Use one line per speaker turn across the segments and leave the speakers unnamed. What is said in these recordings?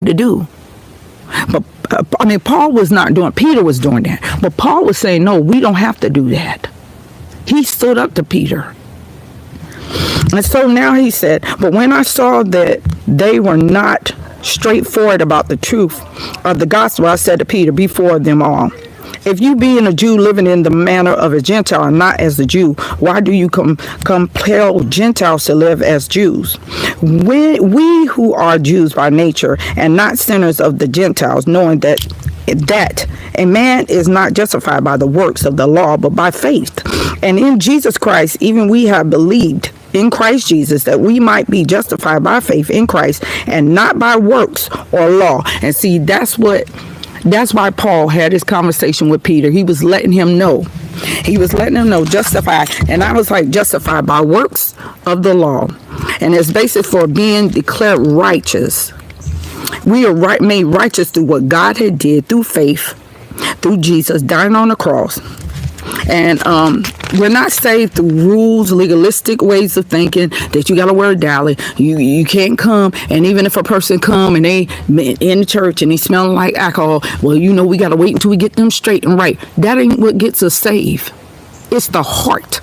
to do. But Paul was not doing, Peter was doing that. But Paul was saying, no, we don't have to do that. He stood up to Peter. And so now he said, but when I saw that they were not straightforward about the truth of the gospel, I said to Peter before them all, if you being a Jew living in the manner of a Gentile and not as a Jew, why do you compel Gentiles to live as Jews? We who are Jews by nature and not sinners of the Gentiles, knowing that a man is not justified by the works of the law, but by faith. And in Jesus Christ, even we have believed in Christ Jesus, that we might be justified by faith in Christ and not by works or law. And see, that's why Paul had this conversation with Peter. He was letting him know. Justified. And I was like, justified by works of the law. And it's basically for being declared righteous. We are made righteous through what God had did through faith, through Jesus dying on the cross. And we're not saved through rules, legalistic ways of thinking that you got to wear a dally. You can't come. And even if a person come and they in the church and they smelling like alcohol, well, we got to wait until we get them straight and right. That ain't what gets us saved. It's the heart.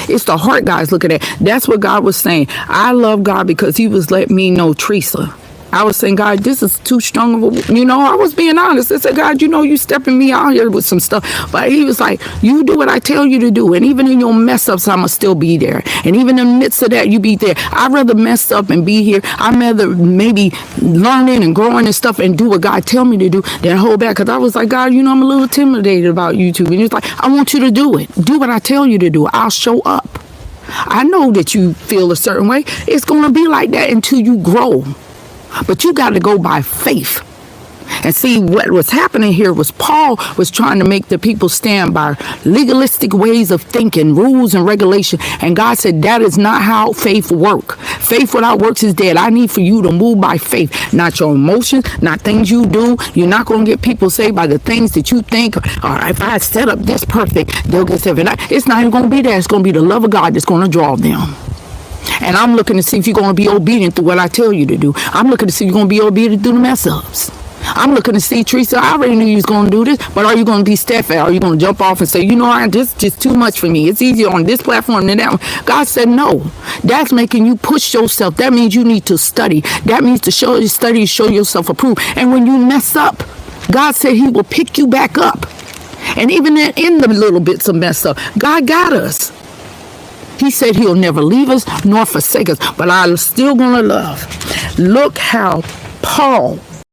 It's the heart God's looking at. That's what God was saying. I love God because he was letting me know, Teresa. I was saying, God, this is too strong of a, I was being honest. I said, God, you stepping me out here with some stuff. But he was like, you do what I tell you to do. And even in your mess ups, I'm going to still be there. And even in the midst of that, you be there. I'd rather mess up and be here. I'd rather maybe learning and growing and stuff and do what God tell me to do than hold back. Because I was like, God, I'm a little intimidated about YouTube. And he's like, I want you to do it. Do what I tell you to do. I'll show up. I know that you feel a certain way. It's going to be like that until you grow. But you got to go by faith. And see, what was happening here was Paul was trying to make the people stand by legalistic ways of thinking, rules and regulation. And God said, that is not how faith works. Faith without works is dead. I need for you to move by faith, not your emotions, not things you do. You're not going to get people saved by the things that you think, or if I set up this perfect, they'll get saved. It's not even going to be that. It's going to be the love of God that's going to draw them. And I'm looking to see if you're going to be obedient to what I tell you to do. I'm looking to see if you're going to be obedient through the mess ups. I'm looking to see, Teresa, I already knew you was going to do this, but are you going to be steadfast? Are you going to jump off and say, this is just too much for me. It's easier on this platform than that one. God said, no. That's making you push yourself. That means you need to study. That means to show yourself approved. And when you mess up, God said he will pick you back up. And even in the little bits of mess up, God got us. He said he'll never leave us nor forsake us, but I'm still going to love. Look how Paul